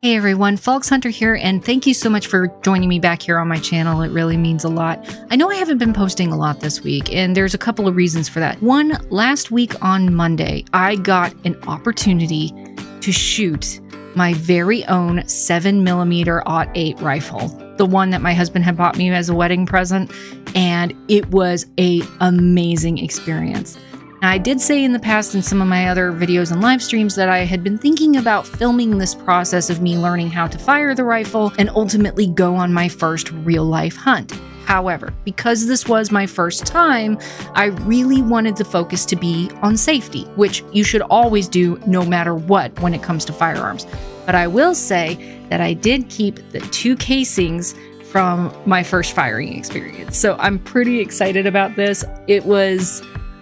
Hey everyone, Fox Hunter here, and thank you so much for joining me back here on my channel. It really means a lot. I know I haven't been posting a lot this week, and there's a couple of reasons for that. One, last week on Monday, I got an opportunity to shoot my very own 7mm .08 rifle, the one that my husband had bought me as a wedding present, and it was an amazing experience. Now, I did say in the past in some of my other videos and live streams that I had been thinking about filming this process of me learning how to fire the rifle and ultimately go on my first real-life hunt. However, because this was my first time, I really wanted the focus to be on safety, which you should always do no matter what when it comes to firearms. But I will say that I did keep the 2 casings from my first firing experience. So I'm pretty excited about this.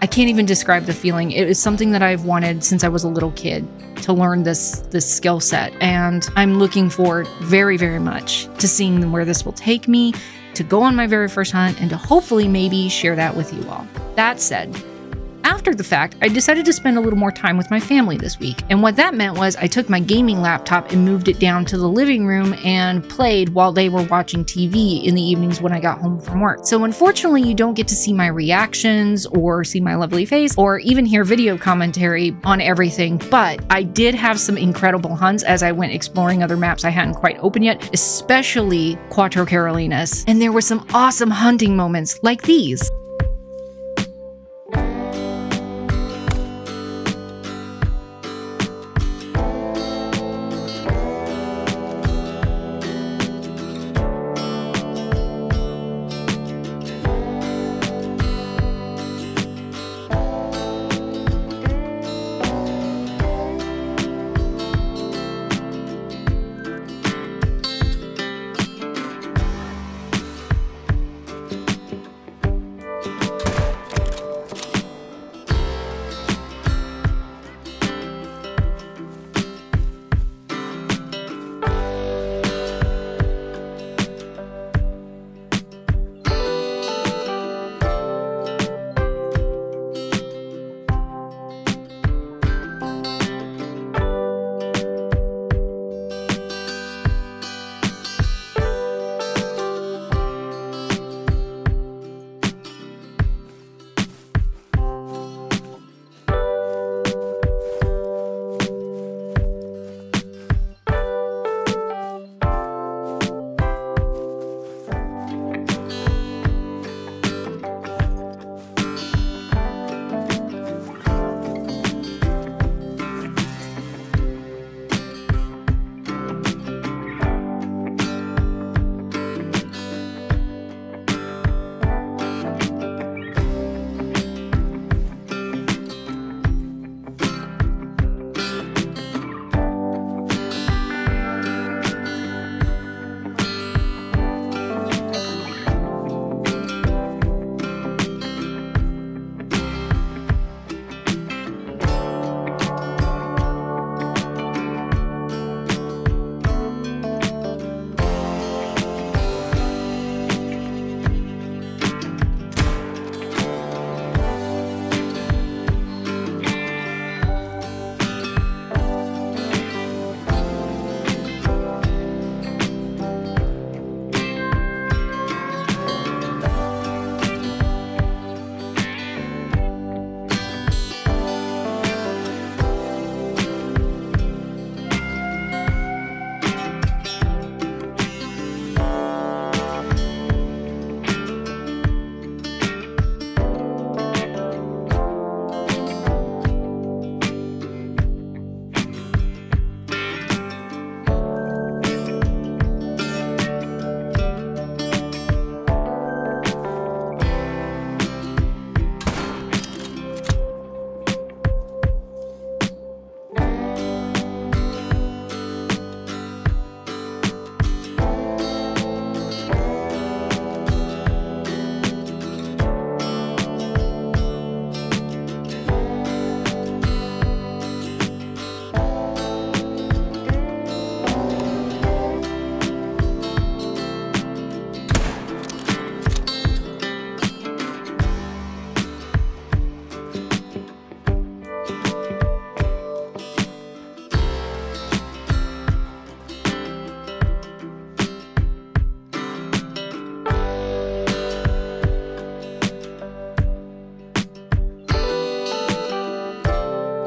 I can't even describe the feeling. It is something that I've wanted since I was a little kid to learn this skill set. And I'm looking forward very, very much to seeing where this will take me, to go on my very first hunt, and to hopefully maybe share that with you all. That said, after the fact, I decided to spend a little more time with my family this week. And what that meant was I took my gaming laptop and moved it down to the living room and played while they were watching TV in the evenings when I got home from work. So unfortunately, you don't get to see my reactions or see my lovely face or even hear video commentary on everything. But I did have some incredible hunts as I went exploring other maps I hadn't quite opened yet, especially Cuatro Carolinas. And there were some awesome hunting moments like these.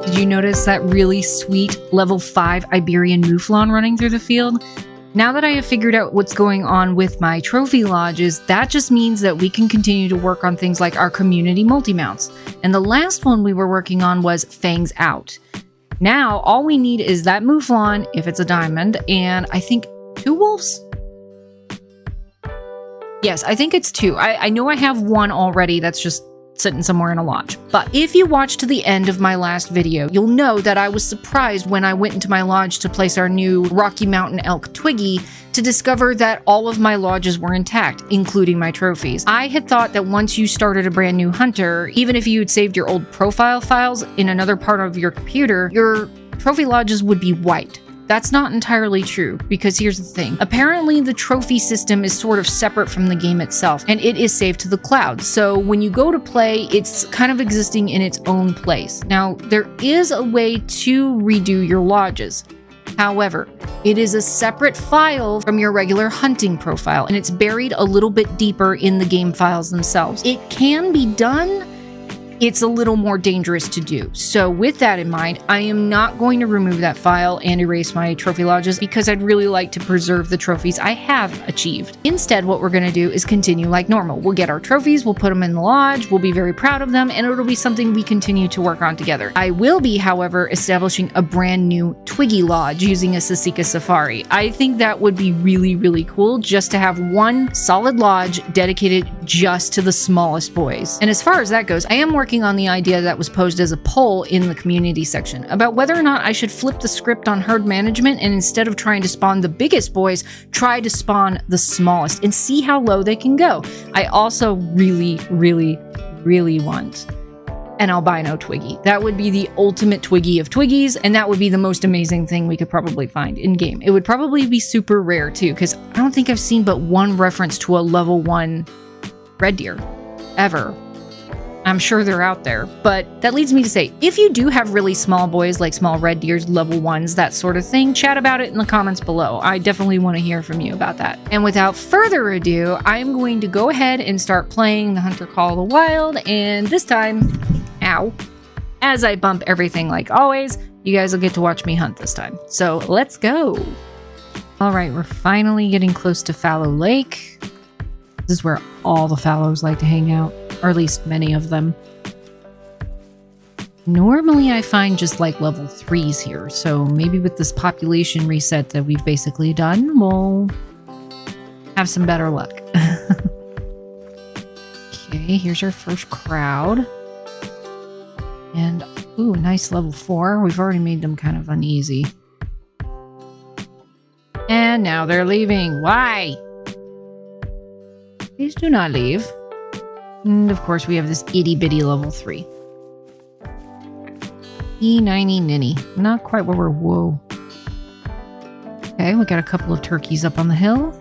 Did you notice that really sweet level 5 Iberian Mouflon running through the field? Now that I have figured out what's going on with my trophy lodges, that just means that we can continue to work on things like our community multi-mounts. And the last one we were working on was Fangs Out. Now, all we need is that Mouflon, if it's a diamond, and I think 2 wolves? Yes, I think it's 2. I know I have 1 already that's just sitting somewhere in a lodge. But if you watch to the end of my last video, you'll know that I was surprised when I went into my lodge to place our new Rocky Mountain elk Twiggy to discover that all of my lodges were intact, including my trophies. I had thought that once you started a brand new hunter, even if you had saved your old profile files in another part of your computer, your trophy lodges would be wiped. That's not entirely true, because here's the thing. Apparently, the trophy system is sort of separate from the game itself, and it is saved to the cloud. So when you go to play, it's kind of existing in its own place. Now, there is a way to redo your lodges. However, it is a separate file from your regular hunting profile, and it's buried a little bit deeper in the game files themselves. It can be done. It's a little more dangerous to do. So with that in mind, I am not going to remove that file and erase my trophy lodges because I'd really like to preserve the trophies I have achieved. Instead, what we're going to do is continue like normal. We'll get our trophies, we'll put them in the lodge, we'll be very proud of them, and it'll be something we continue to work on together. I will be, however, establishing a brand new Twiggy lodge using a Sasika Safari. I think that would be really, really cool just to have one solid lodge dedicated just to the smallest boys. And as far as that goes, I am working on the idea that was posed as a poll in the community section about whether or not I should flip the script on herd management and instead of trying to spawn the biggest boys, try to spawn the smallest and see how low they can go. I also really, really, really want an albino Twiggy. That would be the ultimate Twiggy of Twiggies, and that would be the most amazing thing we could probably find in game. It would probably be super rare too, because I don't think I've seen but one reference to a level 1 red deer ever. I'm sure they're out there, but that leads me to say, if you do have really small boys, like small red deers, level 1s, that sort of thing, chat about it in the comments below. I definitely want to hear from you about that. And without further ado, I'm going to go ahead and start playing the Hunter Call of the Wild, and this time, ow, as I bump everything like always, you guys will get to watch me hunt this time. So let's go. All right, we're finally getting close to Fallow Lake. This is where all the fallows like to hang out, or at least many of them. Normally I find just like level 3s here, so maybe with this population reset that we've basically done, we'll have some better luck. Okay, here's our first crowd. And, ooh, nice level 4. We've already made them kind of uneasy. And now they're leaving. Why? Please do not leave. And of course, we have this itty-bitty level 3. E90 ninny. Not quite where we're... Whoa. Okay, we got a couple of turkeys up on the hill.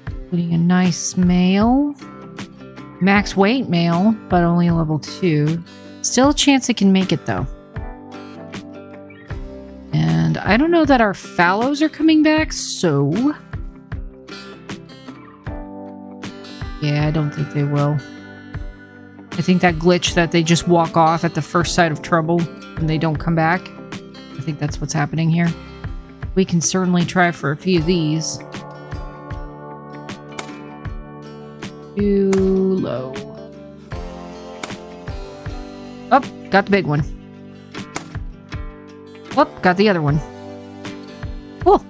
Including a nice male. Max weight male, but only a level 2. Still a chance it can make it, though. And I don't know that our fallows are coming back, so... Yeah, I don't think they will. I think that glitch that they just walk off at the first sight of trouble and they don't come back. I think that's what's happening here. We can certainly try for a few of these. Too low. Oh, got the big one. Oh, got the other one. Oh.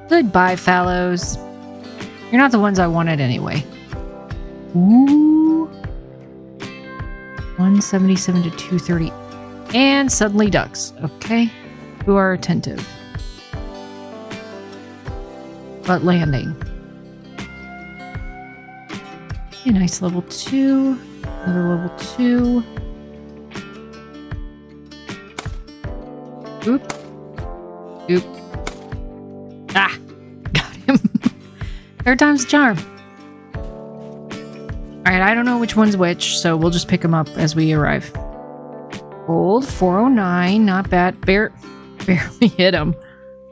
Goodbye, fallows. You're not the ones I wanted anyway. Ooh. 177 to 230. And suddenly ducks. Okay. Who are attentive. But landing. Okay, nice level 2. Another level 2. Oop. Oop. Ah! Got him. Third time's the charm. Alright, I don't know which one's which, so we'll just pick them up as we arrive. Gold, 409, not bad. Barely hit him.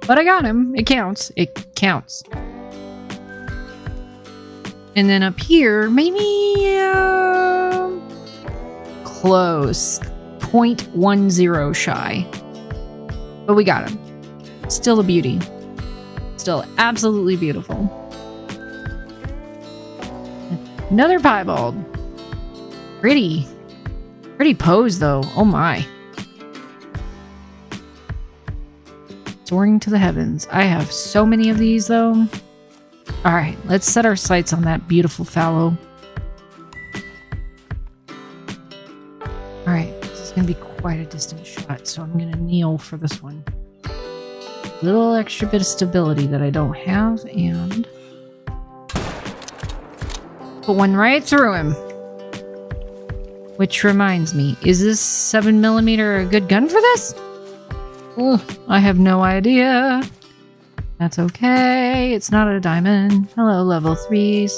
But I got him. It counts. It counts. And then up here, maybe... close. 0.10 shy. But we got him. Still a beauty. Still absolutely beautiful. Another piebald. Pretty pose though. Oh my. Soaring to the heavens. I have so many of these though. Alright, let's set our sights on that beautiful fallow. Alright, this is going to be quite a distant shot, so I'm going to kneel for this one. Little extra bit of stability that I don't have, and put one right through him. Which reminds me, is this 7mm a good gun for this? Ugh, I have no idea. That's okay. It's not a diamond. Hello, level 3s.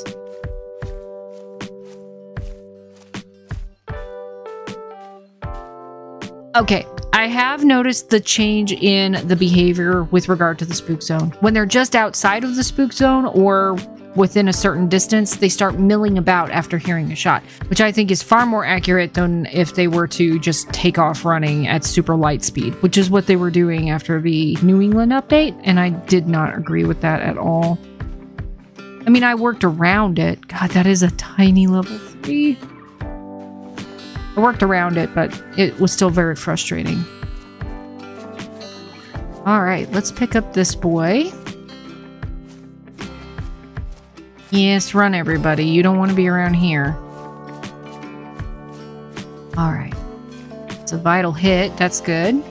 Okay, I have noticed the change in the behavior with regard to the spook zone. When they're just outside of the spook zone or within a certain distance, they start milling about after hearing a shot, which I think is far more accurate than if they were to just take off running at super light speed, which is what they were doing after the New England update, and I did not agree with that at all. I mean, I worked around it. God, that is a tiny level 3. I worked around it, but it was still very frustrating. Alright, let's pick up this boy. Yes, run everybody. You don't want to be around here. Alright. It's a vital hit. That's good.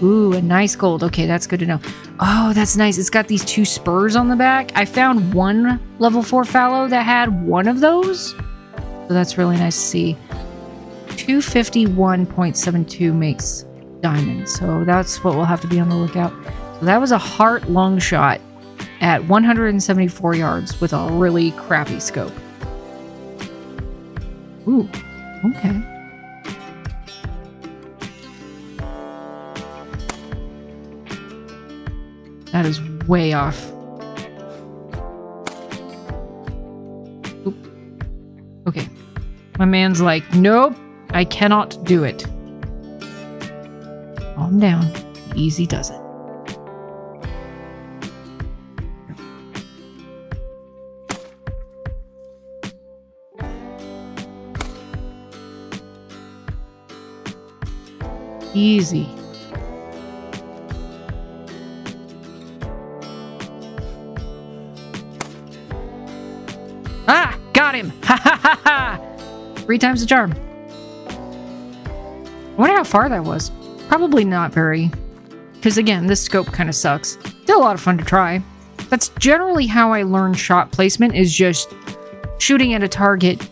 Ooh, a nice gold. Okay, that's good to know. Oh, that's nice. It's got these 2 spurs on the back. I found one level 4 fallow that had one of those. So that's really nice to see. 251.72 makes diamond, so that's what we'll have to be on the lookout. So that was a heart lung shot at 174 yards with a really crappy scope. Ooh, okay. That is way off. Oop. Okay. My man's like, nope. I cannot do it. Calm down. Easy does it. Easy. Ah! Got him! Ha ha ha ha! 3 times the charm. I wonder how far that was. Probably not very. Because again, this scope kind of sucks. Still a lot of fun to try. That's generally how I learn shot placement, is just shooting at a target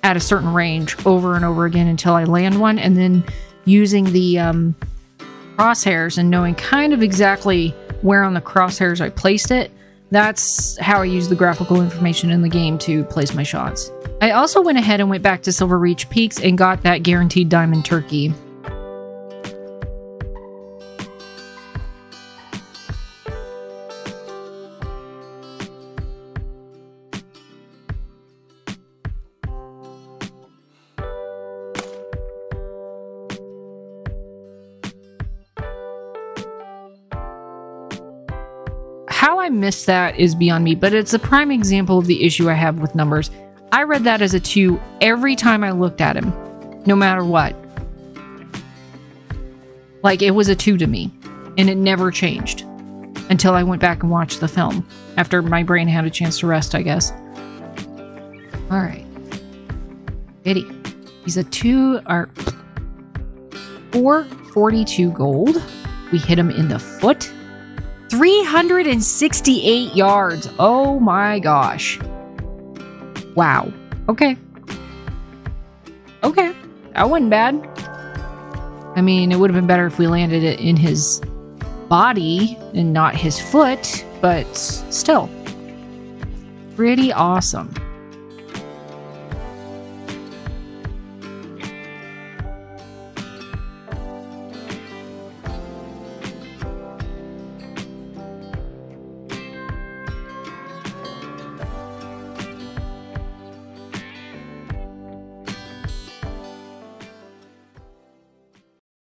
at a certain range over and over again until I land one, and then using the crosshairs and knowing kind of exactly where on the crosshairs I placed it. That's how I use the graphical information in the game to place my shots. I also went ahead and went back to Silver Reach Peaks and got that guaranteed diamond turkey. How I missed that is beyond me, but it's a prime example of the issue I have with numbers. I read that as a 2 every time I looked at him, no matter what. Like, it was a 2 to me, and it never changed until I went back and watched the film, after my brain had a chance to rest, I guess. Alright. Bitty. He's a 442 gold. We hit him in the foot. 368 yards. Oh my gosh. Wow. Okay. Okay. That wasn't bad. I mean, it would have been better if we landed it in his body and not his foot, but still. Pretty awesome.